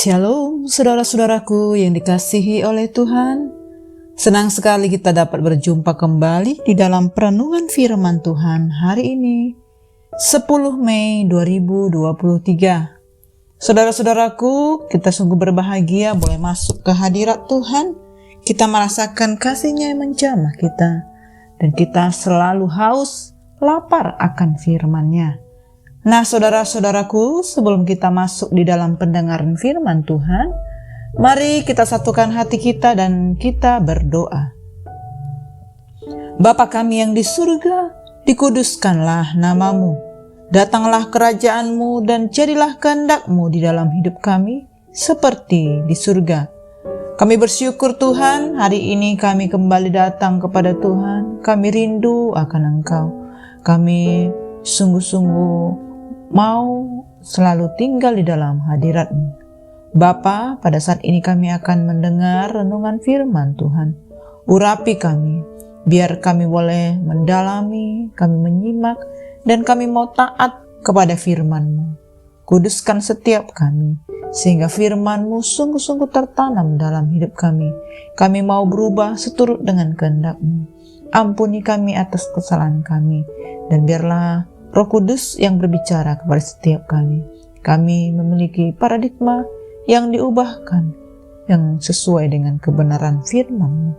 Shalom saudara-saudaraku yang dikasihi oleh Tuhan. Senang sekali kita dapat berjumpa kembali di dalam perenungan firman Tuhan hari ini 10 Mei 2023. Saudara-saudaraku, kita sungguh berbahagia boleh masuk ke hadirat Tuhan. Kita merasakan kasih-Nya yang menjamah kita, dan kita selalu haus, lapar akan firman-Nya. Nah, saudara-saudaraku, sebelum kita masuk di dalam pendengaran firman Tuhan, mari kita satukan hati kita dan kita berdoa. Bapa kami yang di surga, dikuduskanlah nama-Mu. Datanglah kerajaan-Mu dan jadilah kehendak-Mu di dalam hidup kami seperti di surga. Kami bersyukur Tuhan, hari ini kami kembali datang kepada Tuhan. Kami rindu akan Engkau. Kami sungguh-sungguh mau selalu tinggal di dalam hadirat-Mu. Bapa, pada saat ini kami akan mendengar renungan firman Tuhan. Urapi kami, biar kami boleh mendalami, kami menyimak, dan kami mau taat kepada firman-Mu. Kuduskan setiap kami, sehingga firman-Mu sungguh-sungguh tertanam dalam hidup kami. Kami mau berubah seturut dengan kehendak-Mu. Ampuni kami atas kesalahan kami, dan biarlah Roh Kudus yang berbicara kepada setiap kami. Kami memiliki paradigma yang diubahkan, yang sesuai dengan kebenaran firman-Mu.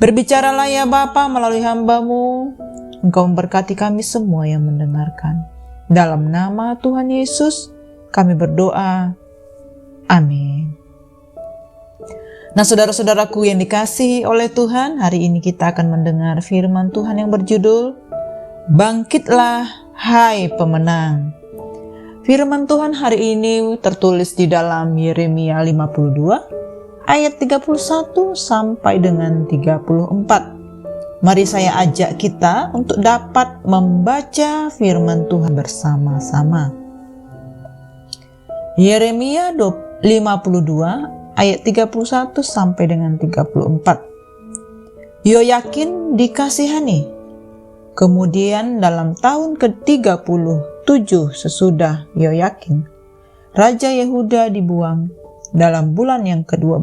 Berbicaralah ya Bapa melalui hamba-Mu. Engkau memberkati kami semua yang mendengarkan. Dalam nama Tuhan Yesus kami berdoa. Amin. Nah, saudara-saudaraku yang dikasihi oleh Tuhan, hari ini kita akan mendengar firman Tuhan yang berjudul Bangkitlah hai pemenang. Firman Tuhan hari ini tertulis di dalam Yeremia 52 ayat 31 sampai dengan 34. Mari saya ajak kita untuk dapat membaca firman Tuhan bersama-sama. Yeremia 52 ayat 31 sampai dengan 34. Yoyakin dikasihani. Kemudian dalam tahun ke-37 sesudah Yoyakin, Raja Yehuda dibuang dalam bulan yang ke-12,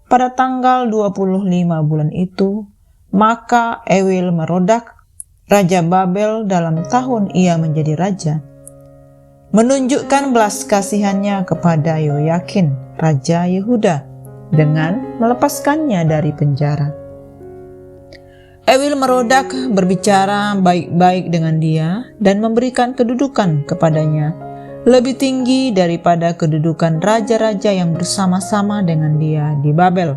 pada tanggal 25 bulan itu, maka Ewil-Merodak, Raja Babel dalam tahun ia menjadi raja, menunjukkan belas kasihannya kepada Yoyakin, Raja Yehuda, dengan melepaskannya dari penjara. Ewil-Merodak berbicara baik-baik dengan dia dan memberikan kedudukan kepadanya lebih tinggi daripada kedudukan raja-raja yang bersama-sama dengan dia di Babel.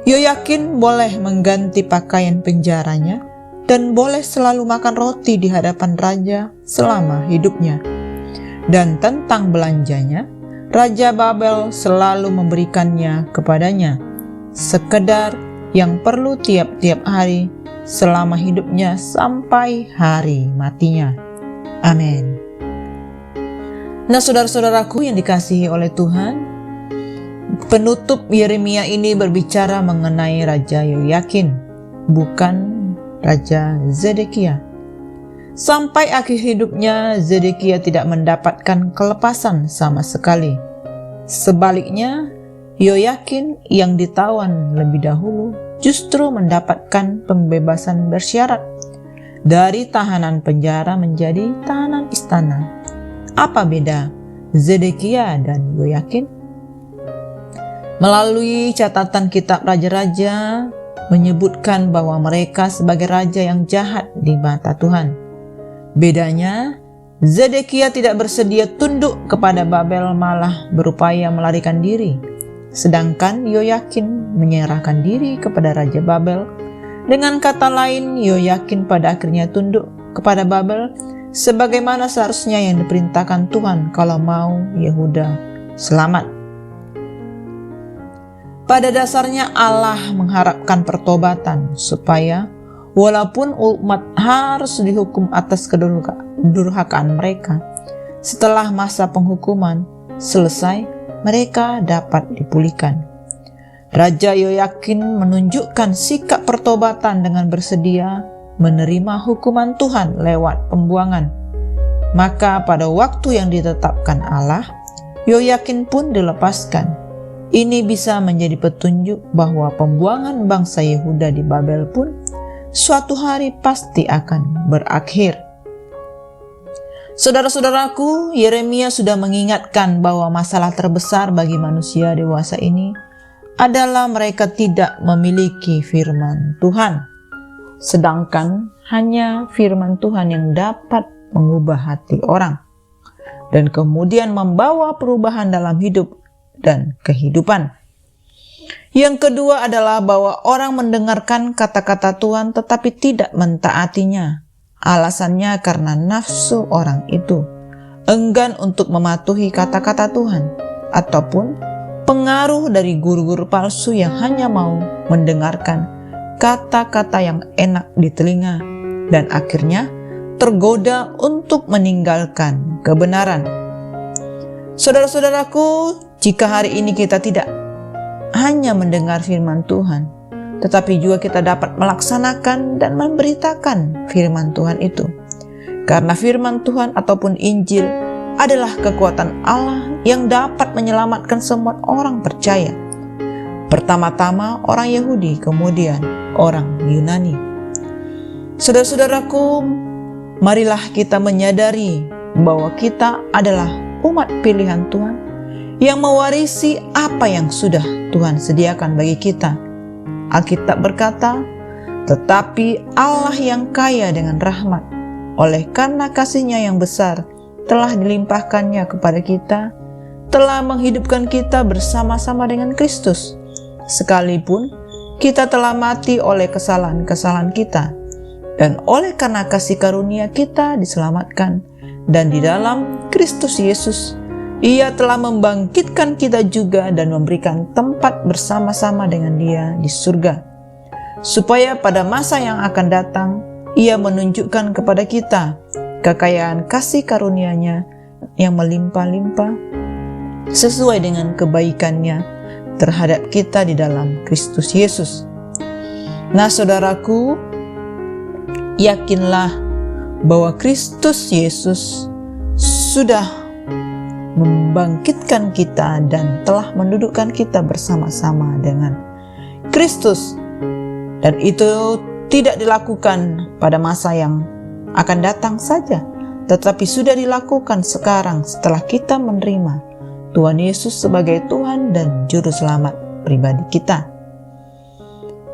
Yoyakin boleh mengganti pakaian penjaranya dan boleh selalu makan roti di hadapan raja selama hidupnya. Dan tentang belanjanya, Raja Babel selalu memberikannya kepadanya, sekedar yang perlu tiap-tiap hari selama hidupnya sampai hari matinya. Amin. Nah, saudara-saudaraku yang dikasihi oleh Tuhan, penutup Yeremia ini berbicara mengenai Raja Yoyakin, bukan Raja Zedekia. Sampai akhir hidupnya, Zedekia tidak mendapatkan kelepasan sama sekali. Sebaliknya, Yoyakin yang ditawan lebih dahulu justru mendapatkan pembebasan bersyarat dari tahanan penjara menjadi tahanan istana. Apa beda Zedekia dan Yoyakin? Melalui catatan kitab raja-raja menyebutkan bahwa mereka sebagai raja yang jahat di mata Tuhan. Bedanya, Zedekia tidak bersedia tunduk kepada Babel, malah berupaya melarikan diri. Sedangkan Yoyakin menyerahkan diri kepada Raja Babel. Dengan kata lain, Yoyakin pada akhirnya tunduk kepada Babel sebagaimana seharusnya yang diperintahkan Tuhan kalau mau Yehuda selamat. Pada dasarnya Allah mengharapkan pertobatan supaya walaupun umat harus dihukum atas kedurhakaan mereka, setelah masa penghukuman selesai, mereka dapat dipulihkan. Raja Yoyakin menunjukkan sikap pertobatan dengan bersedia menerima hukuman Tuhan lewat pembuangan. Maka pada waktu yang ditetapkan Allah, Yoyakin pun dilepaskan. Ini bisa menjadi petunjuk bahwa pembuangan bangsa Yehuda di Babel pun suatu hari pasti akan berakhir. Saudara-saudaraku, Yeremia sudah mengingatkan bahwa masalah terbesar bagi manusia dewasa ini adalah mereka tidak memiliki firman Tuhan. Sedangkan hanya firman Tuhan yang dapat mengubah hati orang dan kemudian membawa perubahan dalam hidup dan kehidupan. Yang kedua adalah bahwa orang mendengarkan kata-kata Tuhan tetapi tidak mentaatinya. Alasannya karena nafsu orang itu enggan untuk mematuhi kata-kata Tuhan, ataupun pengaruh dari guru-guru palsu yang hanya mau mendengarkan kata-kata yang enak di telinga dan akhirnya tergoda untuk meninggalkan kebenaran. Saudara-saudaraku, jika hari ini kita tidak hanya mendengar firman Tuhan, tetapi juga kita dapat melaksanakan dan memberitakan firman Tuhan itu. Karena firman Tuhan ataupun Injil adalah kekuatan Allah yang dapat menyelamatkan semua orang percaya. Pertama-tama orang Yahudi, kemudian orang Yunani. Saudara-saudaraku, marilah kita menyadari bahwa kita adalah umat pilihan Tuhan yang mewarisi apa yang sudah Tuhan sediakan bagi kita. Alkitab berkata, "Tetapi Allah yang kaya dengan rahmat, oleh karena kasih-Nya yang besar telah dilimpahkannya kepada kita, telah menghidupkan kita bersama-sama dengan Kristus, sekalipun kita telah mati oleh kesalahan-kesalahan kita, dan oleh karena kasih karunia kita diselamatkan, dan di dalam Kristus Yesus Ia telah membangkitkan kita juga dan memberikan tempat bersama-sama dengan Dia di surga, supaya pada masa yang akan datang Ia menunjukkan kepada kita kekayaan kasih karunia-Nya yang melimpah-limpah sesuai dengan kebaikan-Nya terhadap kita di dalam Kristus Yesus." Nah, saudaraku, yakinlah bahwa Kristus Yesus sudah membangkitkan kita dan telah mendudukkan kita bersama-sama dengan Kristus. Dan itu tidak dilakukan pada masa yang akan datang saja, tetapi sudah dilakukan sekarang setelah kita menerima Tuhan Yesus sebagai Tuhan dan Juru Selamat pribadi kita.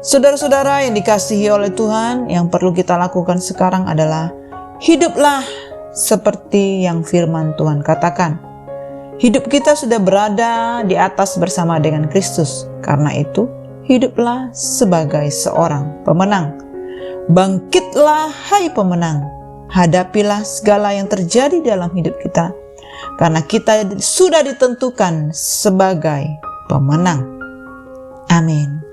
Saudara-saudara yang dikasihi oleh Tuhan, yang perlu kita lakukan sekarang adalah hiduplah seperti yang firman Tuhan katakan. Hidup kita sudah berada di atas bersama dengan Kristus. Karena itu, hiduplah sebagai seorang pemenang. Bangkitlah, hai pemenang. Hadapilah segala yang terjadi dalam hidup kita, karena kita sudah ditentukan sebagai pemenang. Amin.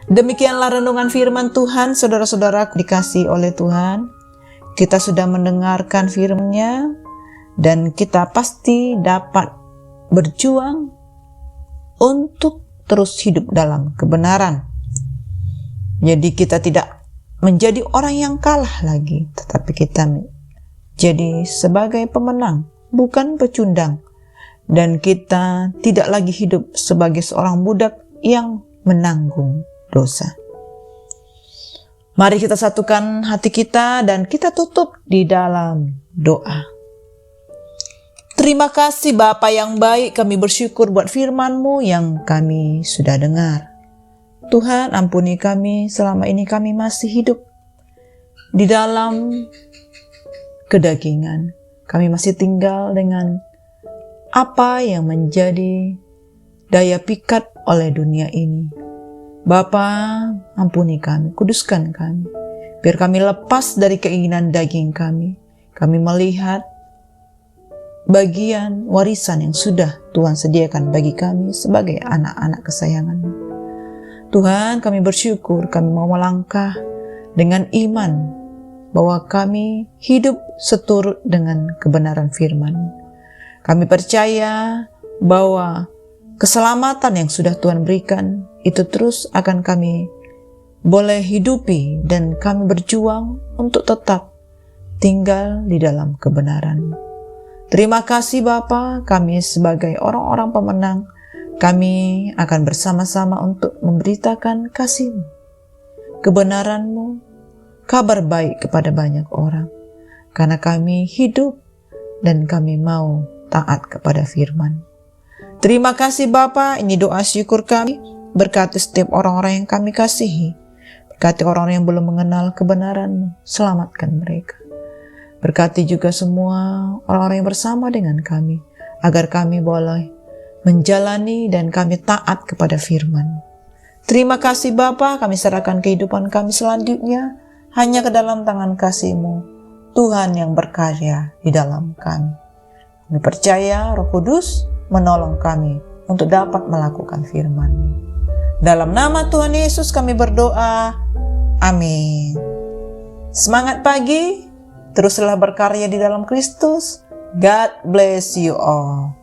Demikianlah renungan firman Tuhan, saudara-saudara dikasihi oleh Tuhan. Kita sudah mendengarkan firman-Nya, dan kita pasti dapat berjuang untuk terus hidup dalam kebenaran. Jadi kita tidak menjadi orang yang kalah lagi, tetapi kita jadi sebagai pemenang, bukan pecundang. Dan kita tidak lagi hidup sebagai seorang budak yang menanggung dosa. Mari kita satukan hati kita dan kita tutup di dalam doa. Terima kasih Bapa yang baik, kami bersyukur buat firman-Mu yang kami sudah dengar. Tuhan, ampuni kami, selama ini kami masih hidup di dalam kedagingan. Kami masih tinggal dengan apa yang menjadi daya pikat oleh dunia ini. Bapa, ampuni kami, kuduskan kami, biar kami lepas dari keinginan daging kami. Kami melihat bagian warisan yang sudah Tuhan sediakan bagi kami sebagai anak-anak kesayangan-Mu. Tuhan, kami bersyukur, kami mau melangkah dengan iman bahwa kami hidup seturut dengan kebenaran firman-Mu. Kami percaya bahwa keselamatan yang sudah Tuhan berikan itu terus akan kami boleh hidupi, dan kami berjuang untuk tetap tinggal di dalam kebenaran-Mu. Terima kasih Bapa, kami sebagai orang-orang pemenang, kami akan bersama-sama untuk memberitakan kasih-Mu, kebenaran-Mu, kabar baik kepada banyak orang. Karena kami hidup dan kami mau taat kepada firman. Terima kasih Bapa, ini doa syukur kami. Berkati setiap orang-orang yang kami kasihi. Berkati orang-orang yang belum mengenal kebenaran-Mu, selamatkan mereka. Berkati juga semua orang-orang yang bersama dengan kami, agar kami boleh menjalani dan kami taat kepada firman. Terima kasih Bapa, kami serahkan kehidupan kami selanjutnya hanya ke dalam tangan kasih-Mu, Tuhan yang berkarya di dalam kami. Kami percaya Roh Kudus menolong kami untuk dapat melakukan firman. Dalam nama Tuhan Yesus kami berdoa. Amin. Semangat pagi. Teruslah berkarya di dalam Kristus. God bless you all.